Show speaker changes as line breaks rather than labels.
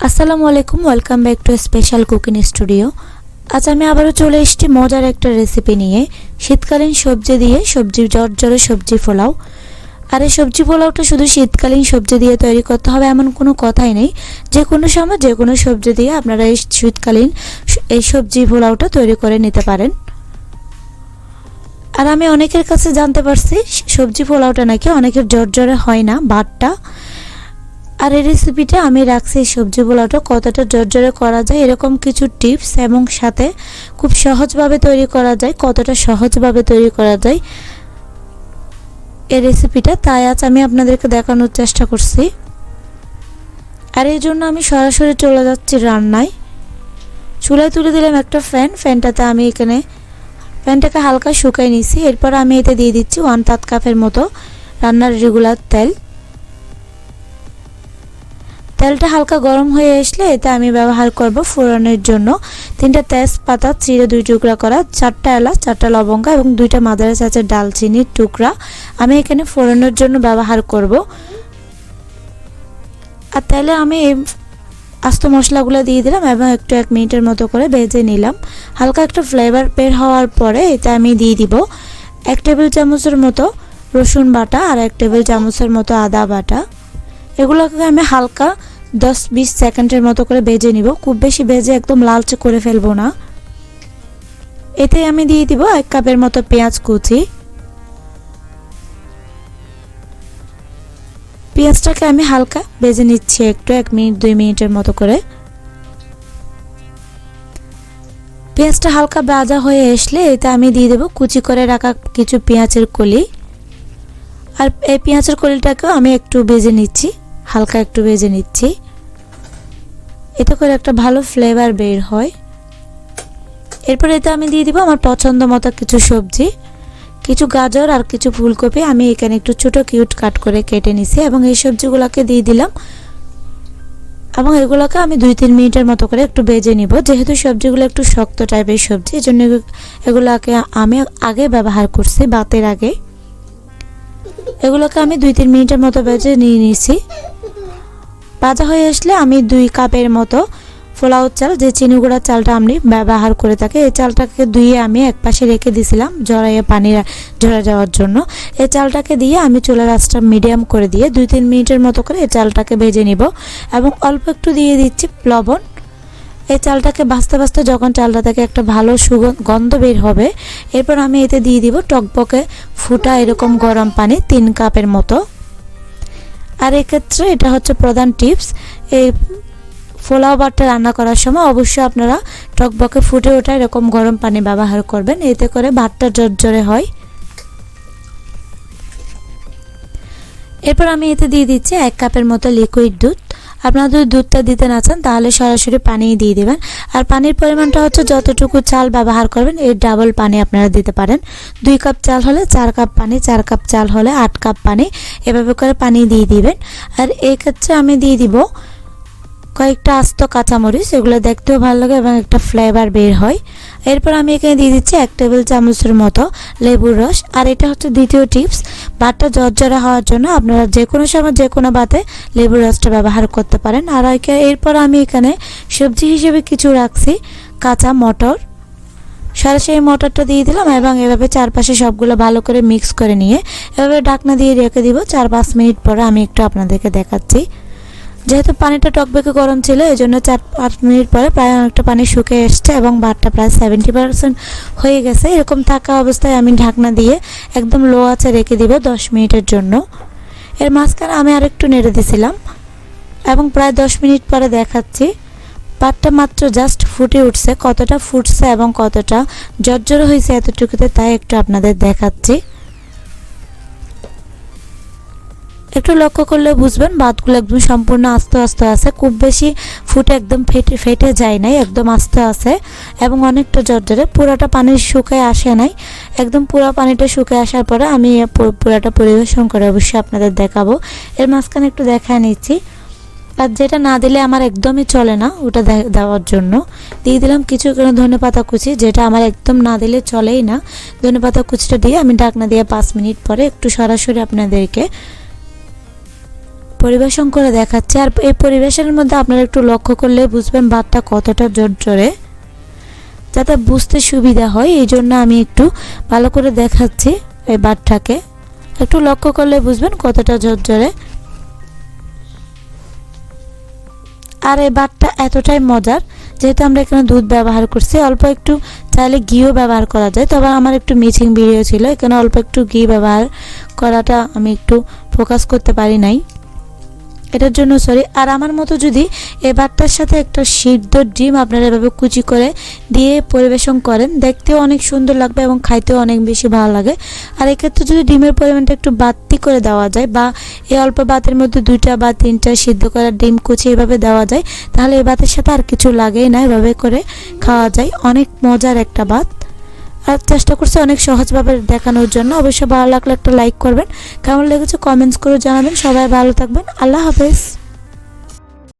আসসালামু আলাইকুম, welcome back to special cooking studio. আজ আমি আবারও চলে এসেছি মজার একটা রেসিপি নিয়ে, শীতকালীন সবজি দিয়ে ঝরঝরে সবজি পোলাও। আর এই সবজি পোলাওটা শুধু শীতকালীন সবজি দিয়ে তৈরি করতে হবে এমন কোনো কথাই নেই। যে কোনো সময় যে কোনো সবজি দিয়ে আপনারা এই শীতকালীন এই সবজি পোলাওটা তৈরি করে নিতে পারেন। আর আমি অনেকের কাছে জানতে পারছি সবজি পোলাওটা নাকি অনেকের ঝরঝরে হয় না ভাতটা। আর এই রেসিপিটা আমি রাখছি সবজি পোলাওটা কতটা ঝরঝরে করা যায় এরকম কিছু টিপস, এবং সাথে খুব সহজভাবে তৈরি করা যায়, কতটা সহজভাবে তৈরি করা যায় এই রেসিপিটা, তাই আজ আমি আপনাদেরকে দেখানোর চেষ্টা করছি। আর এই জন্য আমি সরাসরি চলে যাচ্ছি রান্নায়। চুলায় তুলে দিলাম একটা ফ্যানটাতে আমি এখানে ফ্যানটাকে হালকা শুকাই নিয়েছি। এরপর আমি এতে দিয়ে দিচ্ছি 1/3 কাপের মতো রান্নার রেগুলার তেল। তেলটা হালকা গরম হয়ে আসলে এতে আমি ব্যবহার করব ফোড়নের জন্য 3টা তেজপাতা চিড়ে 2 টুকরা করা, 4টা এলাচ, 4টা লবঙ্গ এবং 2টা মাদার চাচের ডালচিনির টুকরা আমি এখানে ফোড়নের জন্য ব্যবহার করব। আর তেলে আমি এই আস্ত মশলাগুলো দিয়ে দিলাম এবং একটু 1 মিনিটের মতো করে ভেজে নিলাম। হালকা একটা ফ্লেভার বের হওয়ার পরে এতে আমি দিয়ে দিব 1 টেবিল চামচের মতো রসুন বাটা আর 1 টেবিল চামচের মতো আদা বাটা। এগুলোকে আমি হালকা 10-20 সেকেন্ডের মতো করে ভেজে নিব, খুব বেশি ভেজে একদম লালচে করে ফেলবো না। এতে আমি দিয়ে দিব 1 কাপের মতো পেঁয়াজ কুচি। পেঁয়াজটাকে আমি হালকা ভেজে নিচ্ছি একটু 1 মিনিট 2 মিনিটের মতো করে। পেঁয়াজটা হালকা ভাজা হয়ে আসলে এতে আমি দিয়ে দেব কুচি করে রাখা কিছু পেঁয়াজের কলি। আর এই পেঁয়াজের কলিটাকেও আমি একটু ভেজে নিচ্ছি, হালকা একটু ভেজে নিচ্ছি, এতে করে একটা ভালো ফ্লেভার বের হয়। এরপর এতে আমি দিয়ে দিব আমার পছন্দ মতো কিছু সবজি, কিছু গাজর আর কিছু ফুলকপি আমি এখানে একটু ছোট কিউট কাট করে কেটে নিছি এবং এই সবজিগুলোকে দিয়ে দিলাম এবং এগুলোকে আমি 2-3 মিনিটের মতো করে একটু ভেজে নিব। যেহেতু সবজিগুলো একটু শক্ত টাইপের সবজি, এজন্য এগুলোকে আমি আগে ব্যবহার করছি ভাতের আগে। এগুলোকে আমি 2-3 মিনিটের মতো ভেজে নিয়ে নিয়েছি। ভাজা হয়ে আসলে আমি 2 কাপের মতো পোলাও চাল, যে চিনি গুঁড়া চালটা আমি ব্যবহার করে থাকি, এই চালটাকে ধুয়ে আমি একপাশে রেখে দিয়েছিলাম জড়াইয়ে পানি ঝরে যাওয়ার জন্য। এই চালটাকে দিয়ে আমি চুলার আঁচটা মিডিয়াম করে দিয়ে 2-3 মিনিটের মতো করে এই চালটাকে ভেজে নিব এবং অল্প একটু দিয়ে দিচ্ছি লবণ। এই চালটাকে ভাজতে ভাজতে যখন চালটা থেকে একটা ভালো গন্ধ বের হবে, এরপর আমি এতে দিয়ে দিব টকবকে ফুটা এরকম গরম পানি 3 কাপের মতো। আর এক্ষেত্রে এটা হচ্ছে প্রধান টিপস, এই পোলাও ভাতটা রান্না করার সময় অবশ্যই আপনারা টকবকে ফুটে ওঠা এরকম গরম পানি ব্যবহার করবেন, এতে করে ভাতটা ঝরঝরে হয়। এরপর আমি এতে দিয়ে দিচ্ছি 1 কাপের মতো লিকুইড দুধ। আপনারা যদি দুধটা দিতে না চান তাহলে সরাসরি পানি দিয়ে দিবেন। আর পানির পরিমাণটা হচ্ছে যতটুকু চাল ব্যবহার করবেন এর ডাবল পানি আপনারা দিতে পারেন। 2 কাপ চাল হলে 4 কাপ পানি, 4 কাপ চাল হলে 8 কাপ পানি, এভাবে করে পানি দিয়ে দিবেন। আর এই ক্ষেত্রে আমি দিয়ে দিব কয়েকটা আস্ত কাঁচামরিচ, এগুলো দেখতেও ভালো লাগে এবং একটা ফ্লেভার বের হয়। এরপর আমি এখানে দিয়ে দিচ্ছি 1 টেবিল চামচের মতো লেবুর রস। আর এটা হচ্ছে দ্বিতীয় টিপস, ভাতটা ঝরঝরে হওয়ার জন্য আপনারা যে কোনো সময় যে কোনো ভাতে লেবুর রসটা ব্যবহার করতে পারেন। আর এরপর আমি এখানে সবজি হিসেবে কিছু রাখছি কাঁচা মটর, সরাসরি মটরটা দিয়ে দিলাম এবং এভাবে চারপাশে সবগুলো ভালো করে মিক্স করে নিয়ে এভাবে ঢাকনা দিয়ে রেখে দিব। 4-5 মিনিট পরে আমি একটু আপনাদেরকে দেখাচ্ছি। যেহেতু পানিটা টকবকে গরম ছিল এই জন্য 4-5 মিনিট পরে প্রায় অনেকটা পানি শুকিয়ে এসছে এবং ভাতটা প্রায় 70% হয়ে গেছে। এরকম থাকা অবস্থায় আমি ঢাকনা দিয়ে একদম লো আঁচে রেখে দিব 10 মিনিটের জন্য। এর মাঝখানে আমি আরেকটু নেড়ে দিয়েছিলাম এবং প্রায় 10 মিনিট পরে দেখাচ্ছি ভাতটা মাত্র জাস্ট ফুটে উঠছে। কতটা ফুটছে এবং কতটা ঝরঝরে হয়েছে এতটুকুতে তাই একটু আপনাদের দেখাচ্ছি। একটু লক্ষ্য করলে বুঝবেন ভাতগুলো একদম সম্পূর্ণ আস্তে আস্তে আছে, খুব বেশি ফুটে একদম ফেটে যায় নাই, একদম আস্তে আছে এবং অনেকটা ঝরঝরে। পুরোটা পানি শুকায় আসে নাই, একদম পুরো পানিটা শুকায় আসার পরে আমি পুরোটা পরিবেশন করে অবশ্যই আপনাদের দেখাবো। এর মাঝখানে একটু দেখায় নিচ্ছি। আর যেটা না দিলে আমার একদমই চলে না, ওটা দেওয়ার জন্য দিয়ে দিলাম কিছু ধনেপাতা কুচি, যেটা আমার একদম না দিলে চলেই না। ধনেপাতা কুচিটা দিয়ে আমি ঢাকনা দিয়ে 5 মিনিট পরে একটু সরাসরি আপনাদেরকে পরিবেশন করে দেখাচ্ছি। আর এই পরিবেশনের মধ্যে আপনারা একটু লক্ষ্য করলে বুঝবেন ভাতটা কতটা ঝরঝরে। যাতে বুঝতে সুবিধা হয় এই জন্য আমি একটু ভালো করে দেখাচ্ছি। এই ভাতটাকে একটু লক্ষ্য করলে বুঝবেন কতটা ঝরঝরে। আর এই ভাতটা এতটাই মজার, যেহেতু আমরা এখানে দুধ ব্যবহার করছি, অল্প একটু চাইলে ঘিও ব্যবহার করা যায়, তবে আমার একটু মিচিং ভিডিও ছিল, এখানে অল্প একটু ঘি ব্যবহার করাটা আমি একটু ফোকাস করতে পারি নাই, এটার জন্য সরি। আর আমার মতো যদি এই ভাতটার সাথে একটা সিদ্ধ ডিম আপনারা এভাবে কুচি করে দিয়ে পরিবেশন করেন, দেখতেও অনেক সুন্দর লাগবে এবং খাইতেও অনেক বেশি ভালো লাগে। আর এক্ষেত্রে যদি ডিমের পরিমাণটা একটু বাড়তি করে দেওয়া যায়, বা এই অল্প ভাতের মধ্যে 2টা বা 3টা সিদ্ধ করা ডিম কুচি এভাবে দেওয়া যায়, তাহলে এই ভাতের সাথে আর কিছু লাগেই না, এভাবে করে খাওয়া যায়। অনেক মজার একটা ভাত। আর চেষ্টা করছি অনেক সহজভাবে দেখানোর জন্য। অবশ্যই ভালো লাগলে একটা লাইক করবেন, কেমন লেগেছে কমেন্টস করে জানাবেন। সবাই ভালো থাকবেন, আল্লাহ হাফেজ।